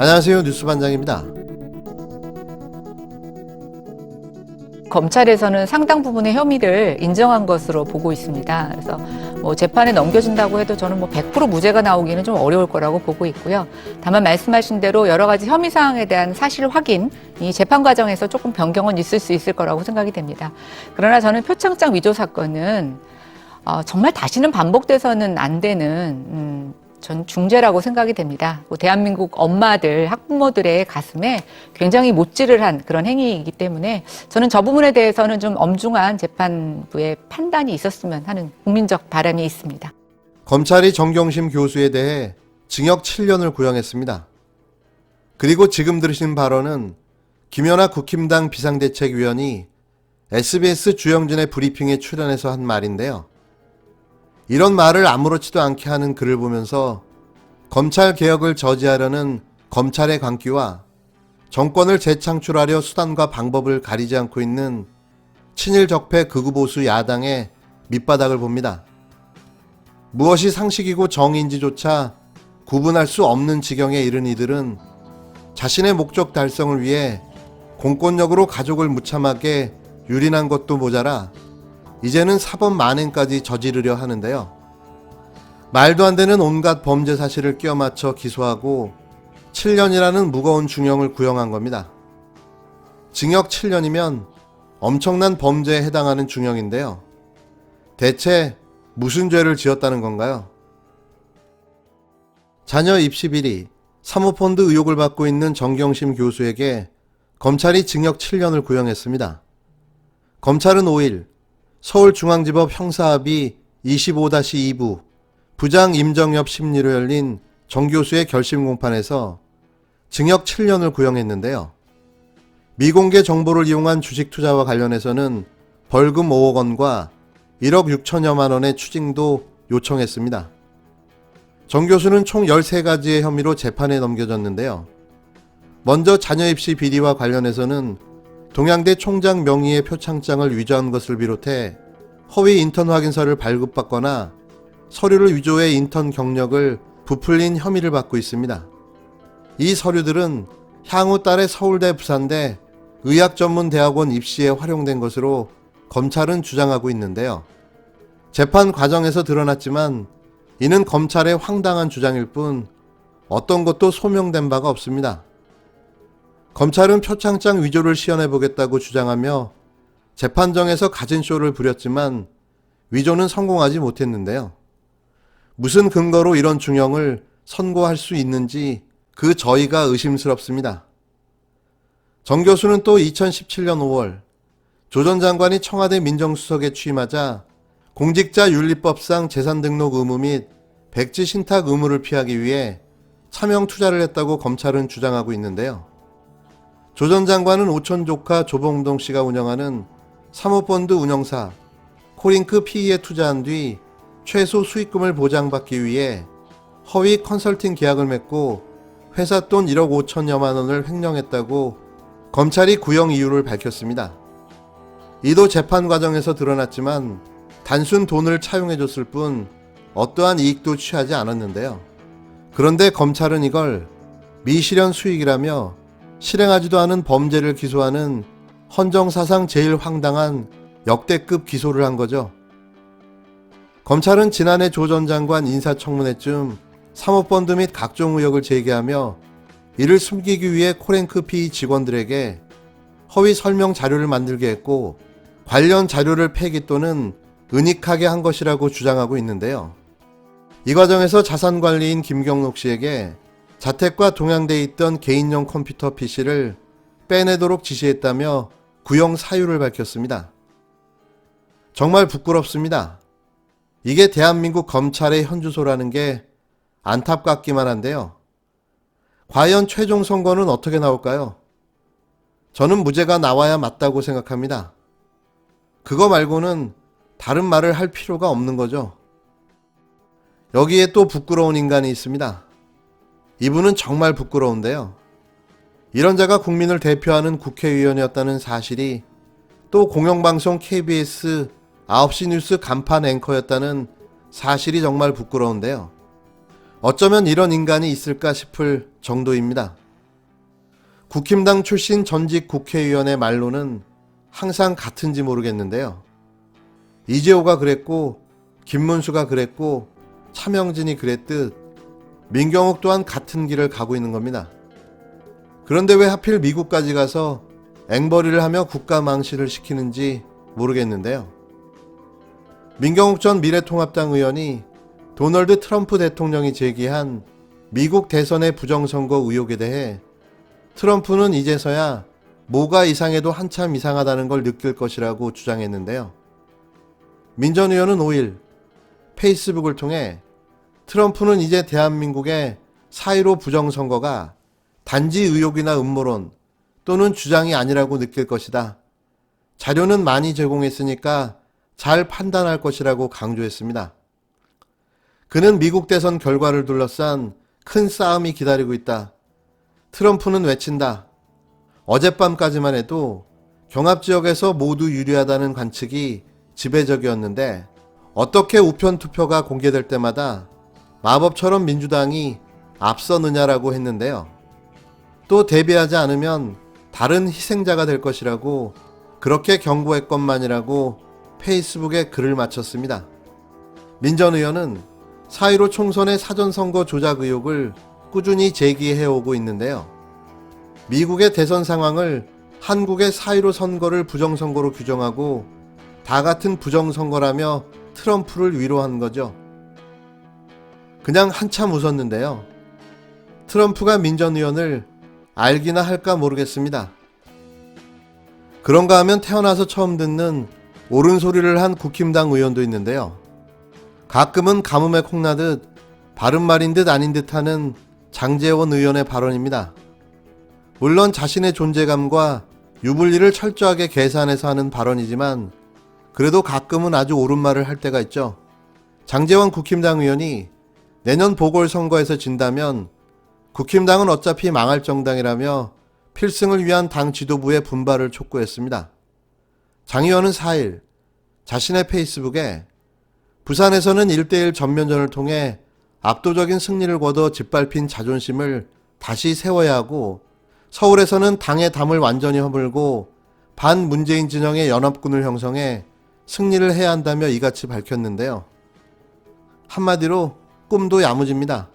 안녕하세요. 뉴스반장입니다. 검찰에서는 상당 부분의 혐의를 인정한 것으로 보고 있습니다. 그래서 재판에 넘겨진다고 해도 저는 100% 무죄가 나오기는 좀 어려울 거라고 보고 있고요. 다만 말씀하신 대로 여러 가지 혐의 사항에 대한 사실 확인, 이 재판 과정에서 조금 변경은 있을 수 있을 거라고 생각이 됩니다. 그러나 저는 표창장 위조 사건은 정말 다시는 반복돼서는 안 되는 전 중죄라고 생각이 됩니다. 대한민국 엄마들, 학부모들의 가슴에 굉장히 못질을 한 그런 행위이기 때문에 저는 저 부분에 대해서는 좀 엄중한 재판부의 판단이 있었으면 하는 국민적 바람이 있습니다. 검찰이 정경심 교수에 대해 징역 7년을 구형했습니다. 그리고 지금 들으신 발언은 김연아 국힘당 비상대책위원이 SBS 주영진의 브리핑에 출연해서 한 말인데요. 이런 말을 아무렇지도 않게 하는 글을 보면서 검찰 개혁을 저지하려는 검찰의 광기와 정권을 재창출하려 수단과 방법을 가리지 않고 있는 친일 적폐 극우 보수 야당의 밑바닥을 봅니다. 무엇이 상식이고 정의인지조차 구분할 수 없는 지경에 이른 이들은 자신의 목적 달성을 위해 공권력으로 가족을 무참하게 유린한 것도 모자라 이제는 사법 만행까지 저지르려 하는데요. 말도 안 되는 온갖 범죄 사실을 끼워 맞춰 기소하고 7년이라는 무거운 중형을 구형한 겁니다. 징역 7년이면 엄청난 범죄에 해당하는 중형인데요. 대체 무슨 죄를 지었다는 건가요? 자녀 입시 비리, 사모펀드 의혹을 받고 있는 정경심 교수에게 검찰이 징역 7년을 구형했습니다. 검찰은 5일 서울중앙지법 형사합의 25-2부 부장 임정엽 심리로 열린 정 교수의 결심 공판에서 징역 7년을 구형했는데요. 미공개 정보를 이용한 주식 투자와 관련해서는 벌금 5억 원과 1억 6천여만 원의 추징도 요청했습니다. 정 교수는 총 13가지의 혐의로 재판에 넘겨졌는데요. 먼저 자녀 입시 비리와 관련해서는 동양대 총장 명의의 표창장을 위조한 것을 비롯해 허위 인턴 확인서를 발급받거나 서류를 위조해 인턴 경력을 부풀린 혐의를 받고 있습니다. 이 서류들은 향후 딸의 서울대, 부산대 의학전문대학원 입시에 활용된 것으로 검찰은 주장하고 있는데요. 재판 과정에서 드러났지만 이는 검찰의 황당한 주장일 뿐 어떤 것도 소명된 바가 없습니다. 검찰은 표창장 위조를 시연해보겠다고 주장하며 재판정에서 가진 쇼를 부렸지만 위조는 성공하지 못했는데요. 무슨 근거로 이런 중형을 선고할 수 있는지 그 저희가 의심스럽습니다. 정 교수는 또 2017년 5월 조 전 장관이 청와대 민정수석에 취임하자 공직자윤리법상 재산등록 의무 및 백지 신탁 의무를 피하기 위해 차명 투자를 했다고 검찰은 주장하고 있는데요. 조 전 장관은 오촌 조카 조봉동 씨가 운영하는 사모펀드 운영사 코링크 PE에 투자한 뒤 최소 수익금을 보장받기 위해 허위 컨설팅 계약을 맺고 회사 돈 1억 5천여만 원을 횡령했다고 검찰이 구형 이유를 밝혔습니다. 이도 재판 과정에서 드러났지만 단순 돈을 차용해줬을 뿐 어떠한 이익도 취하지 않았는데요. 그런데 검찰은 이걸 미실현 수익이라며 실행하지도 않은 범죄를 기소하는 헌정사상 제일 황당한 역대급 기소를 한 거죠. 검찰은 지난해 조 전 장관 인사청문회쯤 사모펀드 및 각종 의혹을 제기하며 이를 숨기기 위해 코랭크 PE 직원들에게 허위 설명 자료를 만들게 했고 관련 자료를 폐기 또는 은닉하게 한 것이라고 주장하고 있는데요. 이 과정에서 자산관리인 김경록 씨에게 자택과 동양대에 있던 개인용 컴퓨터 PC를 빼내도록 지시했다며 구형 사유를 밝혔습니다. 정말 부끄럽습니다. 이게 대한민국 검찰의 현주소라는 게 안타깝기만 한데요. 과연 최종 선고는 어떻게 나올까요? 저는 무죄가 나와야 맞다고 생각합니다. 그거 말고는 다른 말을 할 필요가 없는 거죠. 여기에 또 부끄러운 인간이 있습니다. 이분은 정말 부끄러운데요. 이런 자가 국민을 대표하는 국회의원이었다는 사실이 또 공영방송 KBS 9시 뉴스 간판 앵커였다는 사실이 정말 부끄러운데요. 어쩌면 이런 인간이 있을까 싶을 정도입니다. 국힘당 출신 전직 국회의원의 말로는 항상 같은지 모르겠는데요. 이재호가 그랬고 김문수가 그랬고 차명진이 그랬듯 민경욱 또한 같은 길을 가고 있는 겁니다. 그런데 왜 하필 미국까지 가서 앵벌이를 하며 국가 망신을 시키는지 모르겠는데요. 민경욱 전 미래통합당 의원이 도널드 트럼프 대통령이 제기한 미국 대선의 부정선거 의혹에 대해 트럼프는 이제서야 뭐가 이상해도 한참 이상하다는 걸 느낄 것이라고 주장했는데요. 민 전 의원은 5일 페이스북을 통해 트럼프는 이제 대한민국의 4.15 부정선거가 단지 의혹이나 음모론 또는 주장이 아니라고 느낄 것이다. 자료는 많이 제공했으니까 잘 판단할 것이라고 강조했습니다. 그는 미국 대선 결과를 둘러싼 큰 싸움이 기다리고 있다. 트럼프는 외친다. 어젯밤까지만 해도 경합지역에서 모두 유리하다는 관측이 지배적이었는데 어떻게 우편 투표가 공개될 때마다 마법처럼 민주당이 앞서느냐라고 했는데요. 또 대비하지 않으면 다른 희생자가 될 것이라고 그렇게 경고했건만이라고 페이스북에 글을 마쳤습니다. 민 전 의원은 4.15 총선의 사전선거 조작 의혹을 꾸준히 제기해오고 있는데요. 미국의 대선 상황을 한국의 4.15 선거를 부정선거로 규정하고 다 같은 부정선거라며 트럼프를 위로한 거죠. 그냥 한참 웃었는데요. 트럼프가 민 전 의원을 알기나 할까 모르겠습니다. 그런가 하면 태어나서 처음 듣는 옳은 소리를 한 국힘당 의원도 있는데요. 가끔은 가뭄에 콩나듯 바른말인 듯 아닌 듯 하는 장제원 의원의 발언입니다. 물론 자신의 존재감과 유불리를 철저하게 계산해서 하는 발언이지만 그래도 가끔은 아주 옳은 말을 할 때가 있죠. 장제원 국힘당 의원이 내년 보궐선거에서 진다면 국힘당은 어차피 망할 정당이라며 필승을 위한 당 지도부의 분발을 촉구했습니다. 장 의원은 4일 자신의 페이스북에 부산에서는 1대1 전면전을 통해 압도적인 승리를 거둬 짓밟힌 자존심을 다시 세워야 하고 서울에서는 당의 담을 완전히 허물고 반문재인 진영의 연합군을 형성해 승리를 해야 한다며 이같이 밝혔는데요. 한마디로 꿈도 야무집니다.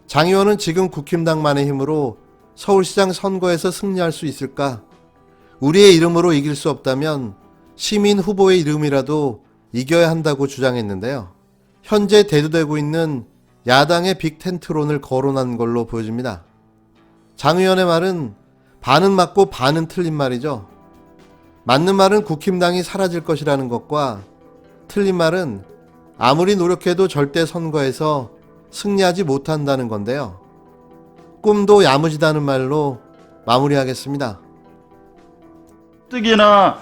장 의원은 지금 국힘당만의 힘으로 서울시장 선거에서 승리할 수 있을까? 우리의 이름으로 이길 수 없다면 시민 후보의 이름이라도 이겨야 한다고 주장했는데요. 현재 대두되고 있는 야당의 빅텐트론을 거론한 걸로 보여집니다. 장 의원의 말은 반은 맞고 반은 틀린 말이죠. 맞는 말은 국힘당이 사라질 것이라는 것과 틀린 말은 아무리 노력해도 절대 선거에서 승리하지 못한다는 건데요. 꿈도 야무지다는 말로 마무리하겠습니다. 특히나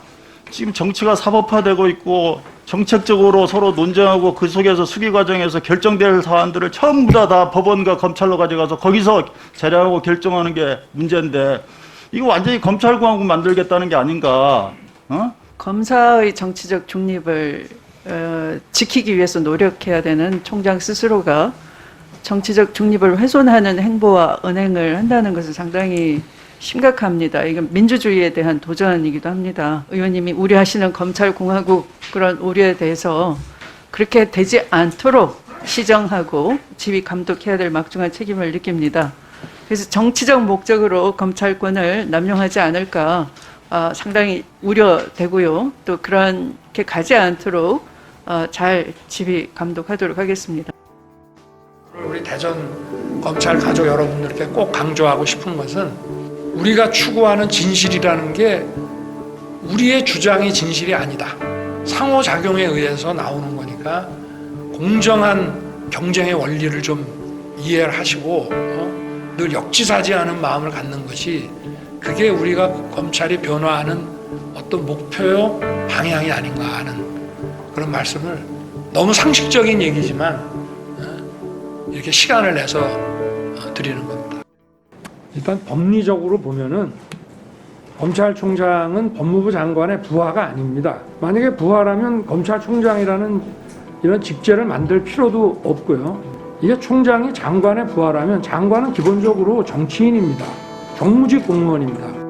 지금 정치가 사법화되고 있고 정책적으로 서로 논쟁하고 그 속에서 수기 과정에서 결정될 사안들을 전부 다 법원과 검찰로 가져가서 거기서 재량하고 결정하는 게 문제인데 이거 완전히 검찰공화국 만들겠다는 게 아닌가? 검사의 정치적 중립을 지키기 위해서 노력해야 되는 총장 스스로가 정치적 중립을 훼손하는 행보와 언행을 한다는 것은 상당히 심각합니다. 이건 민주주의에 대한 도전이기도 합니다. 의원님이 우려하시는 검찰공화국 그런 우려에 대해서 그렇게 되지 않도록 시정하고 지휘 감독해야 될 막중한 책임을 느낍니다. 그래서 정치적 목적으로 검찰권을 남용하지 않을까 상당히 우려되고요. 또 그렇게 가지 않도록 잘 지휘 감독하도록 하겠습니다. 우리 대전 검찰 가족 여러분들께 꼭 강조하고 싶은 것은 우리가 추구하는 진실이라는 게 우리의 주장이 진실이 아니다. 상호작용에 의해서 나오는 거니까 공정한 경쟁의 원리를 좀 이해를 하시고 늘 역지사지하는 마음을 갖는 것이 그게 우리가 검찰이 변화하는 어떤 목표요 방향이 아닌가 하는 그런 말씀을 너무 상식적인 얘기지만 이렇게 시간을 내서 드리는 겁니다. 일단 법리적으로 보면은 검찰총장은 법무부 장관의 부하가 아닙니다. 만약에 부하라면 검찰총장이라는 이런 직제를 만들 필요도 없고요. 이게 총장이 장관의 부하라면 장관은 기본적으로 정치인입니다. 정무직 공무원입니다.